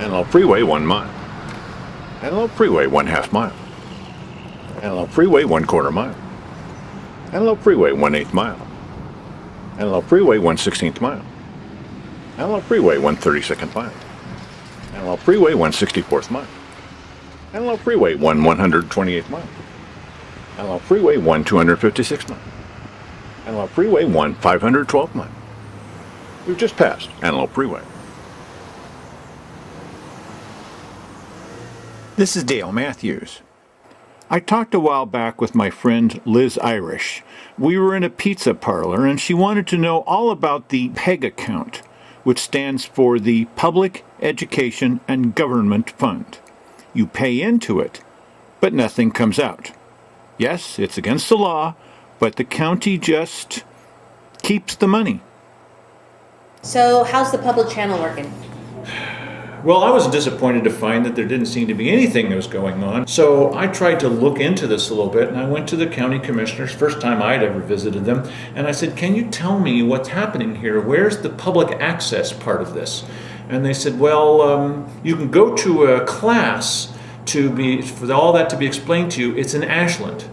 Antelope Freeway 1 mile. Antelope Freeway 1/2 mile. Antelope Freeway 1/4 mile. Antelope Freeway 1/8 mile. Antelope Freeway 1/16 mile. Antelope Freeway 1/32 mile. Antelope Freeway 1/64 mile. Antelope Freeway 1/128 mile. Antelope Freeway 1/256 mile. Antelope Freeway 1/512 mile. We've just passed Antelope Freeway. This is Dale Matthews. I talked a while back with my friend Liz Irish. We were in a pizza parlor and she wanted to know all about the PEG account, which stands for the Public Education and Government Fund. You pay into it, but nothing comes out. Yes, it's against the law, but the county just keeps the money. So how's the public channel working? Well, I was disappointed to find that there didn't seem to be anything that was going on. So I tried to look into this a little bit, and I went to the county commissioners, first time I'd ever visited them, and I said, can you tell me what's happening here? Where's the public access part of this? And they said, well, you can go to a class for all that to be explained to you. It's in Ashland.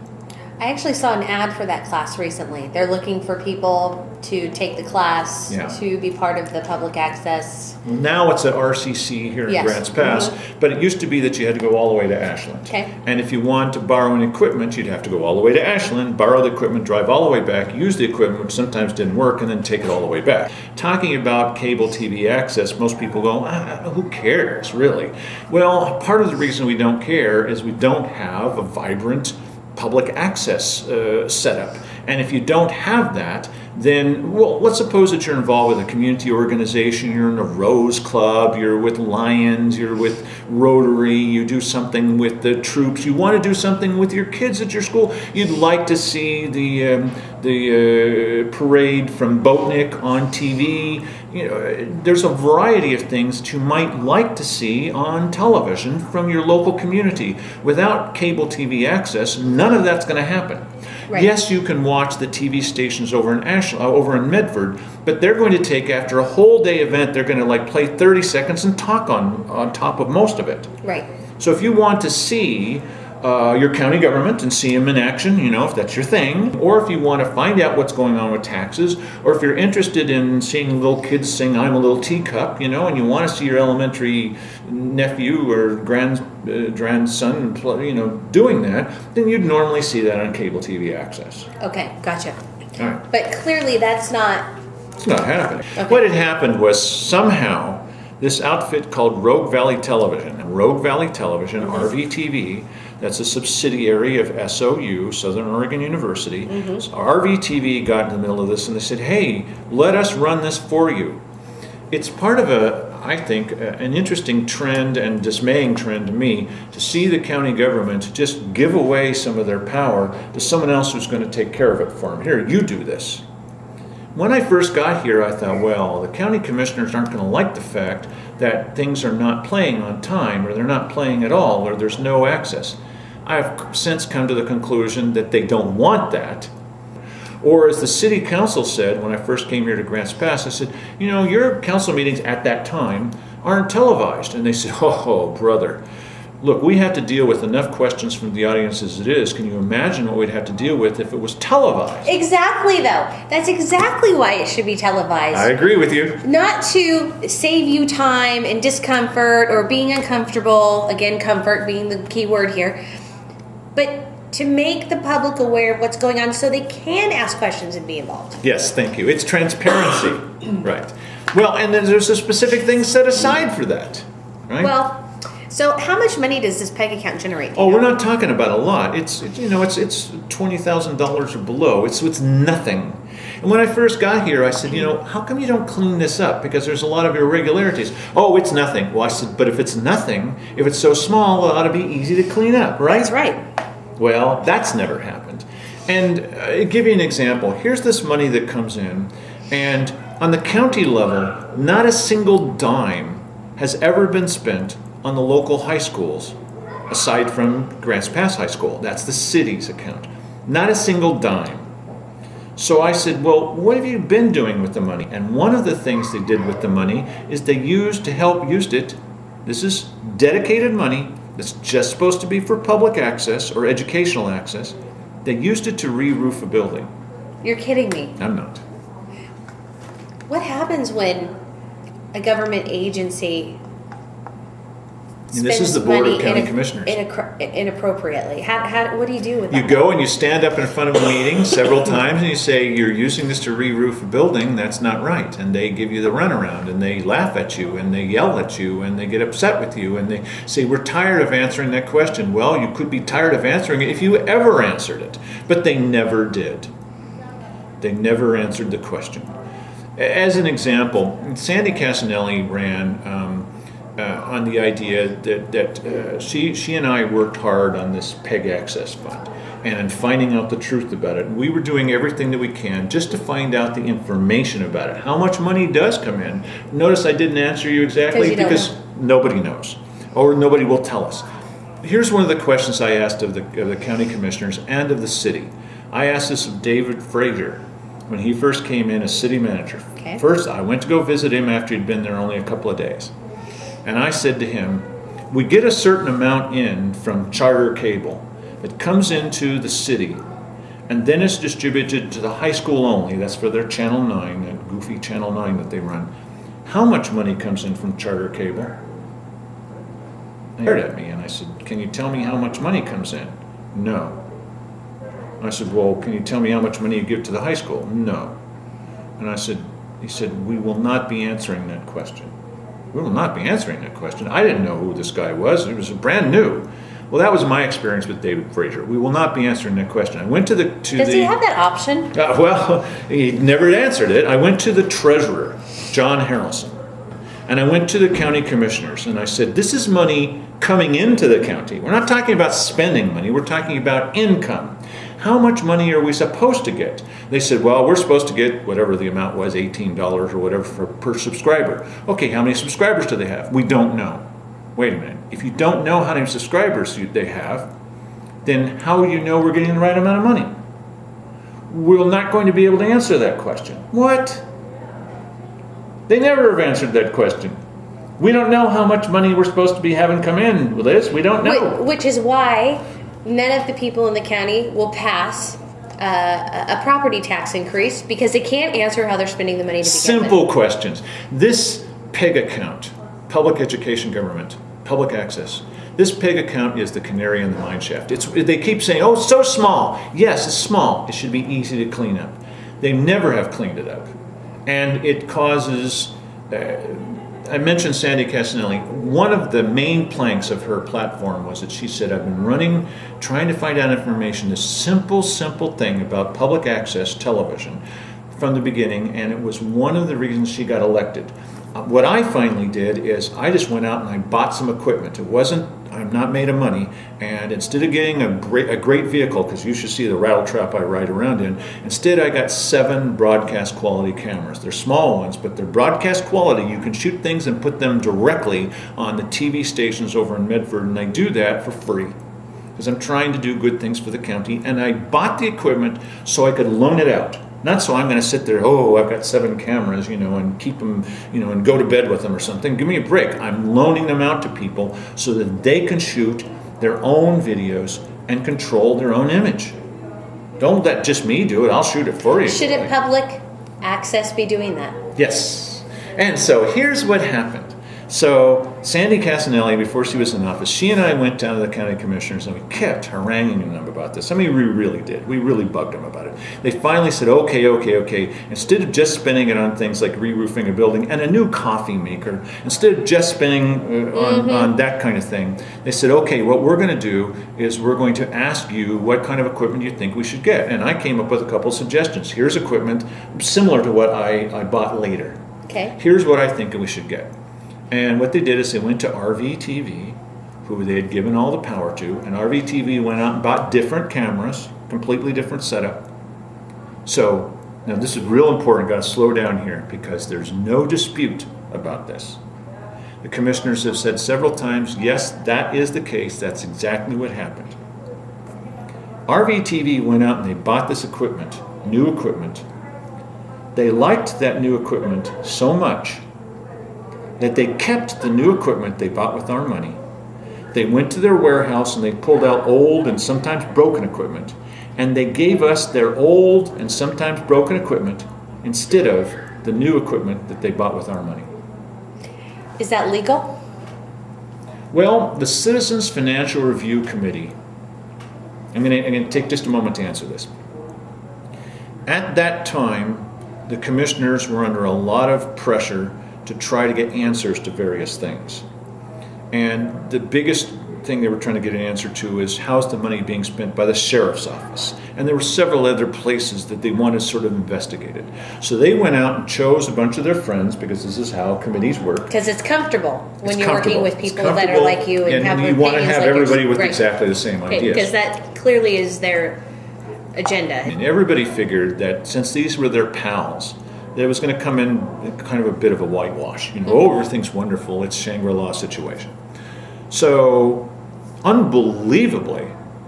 I actually saw an ad for that class recently. They're looking for people to take the class, to be part of the public access. Now it's at RCC here in Grants Pass, but it used to be that you had to go all the way to Ashland. Okay. And if you want to borrow any equipment, you'd have to go all the way to Ashland, borrow the equipment, drive all the way back, use the equipment, which sometimes didn't work, and then take it all the way back. Talking about cable TV access, most people go, who cares, really? Well, part of the reason we don't care is we don't have a vibrant public access setup. And if you don't have that, then, well, let's suppose that you're involved with a community organization, you're in a Rose Club, you're with Lions, you're with Rotary, you do something with the troops, you want to do something with your kids at your school, you'd like to see the parade from Boatnik on TV. You know, there's a variety of things that you might like to see on television from your local community. Without cable TV access, none of that's going to happen. Right. Yes, you can watch the TV stations over in Medford, but they're going to take, after a whole day event, they're going to play 30 seconds and talk on top of most of it. Right. So if you want to see your county government and see them in action, if that's your thing, or if you want to find out what's going on with taxes, or if you're interested in seeing little kids sing I'm a Little Teacup, and you want to see your elementary nephew or grandson, doing that, then you'd normally see that on cable TV access. Okay, gotcha. All right. But clearly that's not... It's not happening. Okay. What had happened was somehow this outfit called Rogue Valley Television, RVTV, that's a subsidiary of SOU, Southern Oregon University. Mm-hmm. So RVTV got in the middle of this and they said, hey, let us run this for you. It's part of I think, an interesting trend and dismaying trend to me to see the county government just give away some of their power to someone else who's going to take care of it for them. Here, you do this. When I first got here, I thought, well, the county commissioners aren't going to like the fact that things are not playing on time, or they're not playing at all, or there's no access. I have since come to the conclusion that they don't want that. Or as the city council said when I first came here to Grants Pass, I said, your council meetings at that time aren't televised. And they said, oh, brother, look, we have to deal with enough questions from the audience as it is. Can you imagine what we'd have to deal with if it was televised? Exactly, though. That's exactly why it should be televised. I agree with you. Not to save you time and discomfort or being uncomfortable, again, comfort being the key word here, but to make the public aware of what's going on so they can ask questions and be involved. Yes, thank you. It's transparency. Right. Well, and then there's a specific thing set aside for that. Right? Well, so how much money does this PEG account generate? Oh, we're not talking about a lot. It's $20,000 or below. It's nothing. And when I first got here, I said, how come you don't clean this up? Because there's a lot of irregularities. Oh, it's nothing. Well, I said, but if it's nothing, if it's so small, it ought to be easy to clean up, right? That's right. Well, that's never happened. And I'll give you an example. Here's this money that comes in, and on the county level, not a single dime has ever been spent on the local high schools, aside from Grants Pass High School. That's the city's account. Not a single dime. So I said, well, what have you been doing with the money? And one of the things they did with the money is they used it This is dedicated money that's just supposed to be for public access or educational access. They used it to re-roof a building. You're kidding me. I'm not. What happens when a government agency And this is the Board of County Commissioners. inappropriately? What do you do with that? You go and you stand up in front of a meeting several times and you say, you're using this to re-roof a building, that's not right. And they give you the runaround and they laugh at you and they yell at you and they get upset with you and they say, we're tired of answering that question. Well, you could be tired of answering it if you ever answered it. But they never did. They never answered the question. As an example, Sandy Casanelli ran on the idea that she and I worked hard on this PEG Access Fund and finding out the truth about it. We were doing everything that we can just to find out the information about it. How much money does come in? Notice I didn't answer you exactly because nobody knows or nobody will tell us. Here's one of the questions I asked of the county commissioners and of the city. I asked this of David Frazier when he first came in as city manager. Okay. First, I went to go visit him after he'd been there only a couple of days. And I said to him, we get a certain amount in from charter cable that comes into the city, and then it's distributed to the high school only. That's for their Channel 9, that goofy Channel 9 that they run. How much money comes in from charter cable? He stared at me and I said, can you tell me how much money comes in? No. I said, well, can you tell me how much money you give to the high school? No. And he said, we will not be answering that question. We will not be answering that question. I didn't know who this guy was. He was brand new. Well, that was my experience with David Frazier. We will not be answering that question. I went to the... Does he have that option? Well, he never answered it. I went to the treasurer, John Harrelson, and I went to the county commissioners, and I said, this is money coming into the county. We're not talking about spending money. We're talking about income. How much money are we supposed to get? They said, well, we're supposed to get whatever the amount was, $18 or whatever per subscriber. Okay, how many subscribers do they have? We don't know. Wait a minute. If you don't know how many subscribers they have, then how will you know we're getting the right amount of money? We're not going to be able to answer that question. What? They never have answered that question. We don't know how much money we're supposed to be having come in, Liz. We don't know. Which is why none of the people in the county will pass a property tax increase because they can't answer how they're spending the money to begin Simple with. questions. This PEG account, public education government, public access, this PEG account is the canary in the mine shaft. They keep saying, oh, it's so small. Yes, it's small. It should be easy to clean up. They never have cleaned it up. And it causes... I mentioned Sandy Casanelli. One of the main planks of her platform was that she said, I've been trying to find out information, this simple thing about public access television from the beginning, and it was one of the reasons she got elected. What I finally did is I just went out and I bought some equipment. I'm not made of money, and instead of getting a great vehicle, because you should see the rattle trap I ride around in, instead I got 7 broadcast quality cameras. They're small ones, but they're broadcast quality. You can shoot things and put them directly on the TV stations over in Medford, and I do that for free because I'm trying to do good things for the county, and I bought the equipment so I could loan it out. Not so I'm going to sit there, I've got 7 cameras, and keep them, and go to bed with them or something. Give me a break. I'm loaning them out to people so that they can shoot their own videos and control their own image. Don't let just me do it. I'll shoot it for you. Shouldn't public access be doing that? Yes. And so here's what happened. So Sandy Casanelli, before she was in office, she and I went down to the county commissioners and we kept haranguing them about this. I mean, we really did. We really bugged them about it. They finally said, okay. Instead of just spending it on things like re-roofing a building and a new coffee maker, instead of just spending on that kind of thing, they said, okay, what we're going to do is we're going to ask you what kind of equipment you think we should get. And I came up with a couple of suggestions. Here's equipment similar to what I bought later. Okay. Here's what I think we should get. And what they did is they went to RVTV, who they had given all the power to, and RVTV went out and bought different cameras, completely different setup. So, now this is real important, got to slow down here, because there's no dispute about this. The commissioners have said several times, yes, that is the case, that's exactly what happened. RVTV went out and they bought this equipment, new equipment. They liked that new equipment so much that they kept the new equipment they bought with our money. They went to their warehouse and they pulled out old and sometimes broken equipment, and they gave us their old and sometimes broken equipment instead of the new equipment that they bought with our money. Is that legal? Well, the Citizens Financial Review Committee, I'm going to take just a moment to answer this. At that time, the commissioners were under a lot of pressure to try to get answers to various things. And the biggest thing they were trying to get an answer to is, how's the money being spent by the sheriff's office? And there were several other places that they wanted sort of investigated. So they went out and chose a bunch of their friends, because this is how committees work. Because it's comfortable when It's you're working comfortable. with It's people that are comfortable, like you and have you want to opinions have like everybody yours. with Right. exactly the same ideas. Because that clearly is their agenda. And everybody figured that since these were their pals, that it was going to come in kind of a bit of a whitewash. Oh, everything's wonderful, it's Shangri-La situation. So, unbelievably,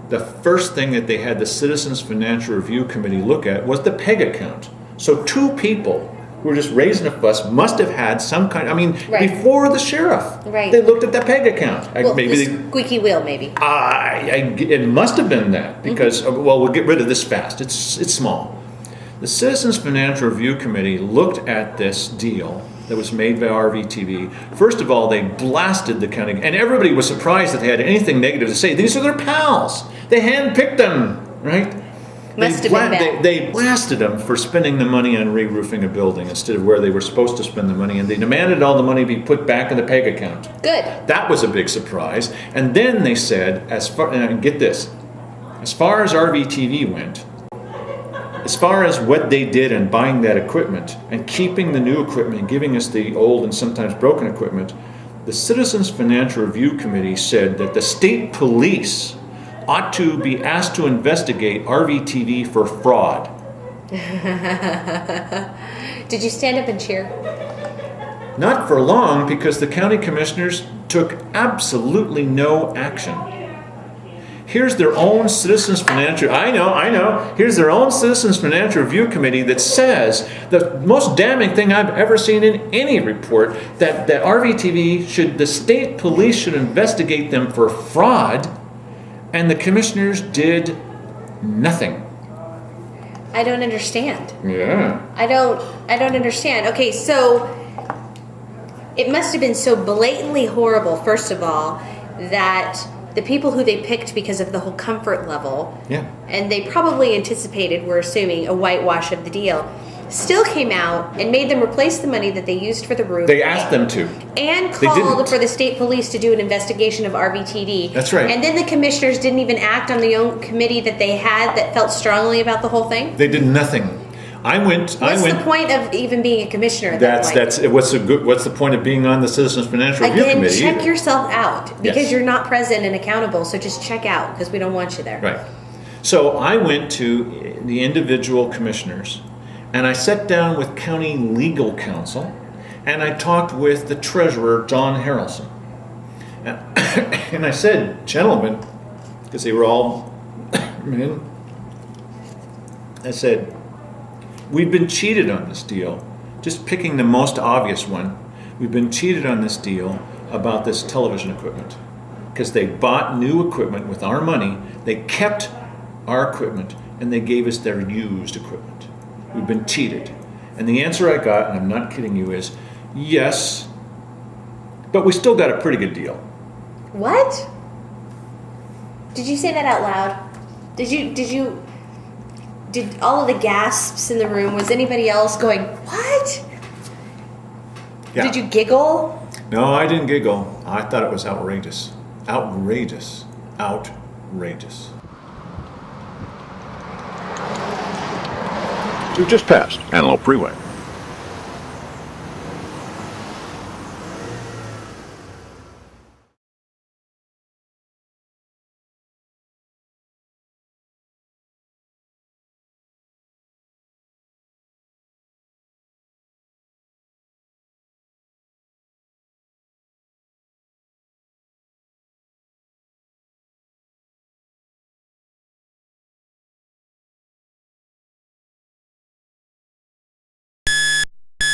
the first thing that they had the Citizens Financial Review Committee look at was the PEG account. So 2 people who were just raising a fuss must have had some kind, Right. before the sheriff, Right. they looked at the PEG account. Well, Maybe the squeaky wheel, maybe. it must have been that, because, we'll get rid of this fast. It's small. The Citizens Financial Review Committee looked at this deal that was made by RVTV. First of all, they blasted the county, and everybody was surprised that they had anything negative to say. These are their pals. They handpicked them, right? Must have been bad. They blasted them for spending the money on re-roofing a building instead of where they were supposed to spend the money, and they demanded all the money be put back in the PEG account. Good. That was a big surprise. And then they said, and get this, as far as RVTV went, as far as what they did in buying that equipment and keeping the new equipment and giving us the old and sometimes broken equipment, the Citizens Financial Review Committee said that the state police ought to be asked to investigate RVTV for fraud. Did you stand up and cheer? Not for long, because the county commissioners took absolutely no action. Here's their own Citizens Financial, I know, here's their own Citizens Financial Review Committee that says the most damning thing I've ever seen in any report, that RVTV the state police should investigate them for fraud, and the commissioners did nothing. I don't understand. Yeah. I don't understand. Okay, so it must have been so blatantly horrible, first of all, that the people who they picked because of the whole comfort level, Yeah. and they probably anticipated, we're assuming, a whitewash of the deal, still came out and made them replace the money that they used for the roof. They asked them to. And They called didn't. for the state police to do an investigation of RVTD. That's right. And then the commissioners didn't even act on the own committee that they had that felt strongly about the whole thing. They did nothing. What's the point of even being a commissioner at that point? What's the point of being on the Citizens Financial Review Again, Committee? check yourself out, because Yes. you're not present and accountable, so just check out, because we don't want you there. Right. So I went to the individual commissioners, and I sat down with county legal counsel, and I talked with the treasurer, John Harrelson. And I said, gentlemen, because they were all men, I said, we've been cheated on this deal. Just picking the most obvious one, we've been cheated on this deal about this television equipment. Because they bought new equipment with our money, they kept our equipment, and they gave us their used equipment. We've been cheated. And the answer I got, and I'm not kidding you, is yes, but we still got a pretty good deal. What? Did you say that out loud? Did all of the gasps in the room, was anybody else going, what? Yeah. Did you giggle? No, I didn't giggle. I thought it was outrageous. Outrageous. Outrageous. We've just passed Antelope Freeway.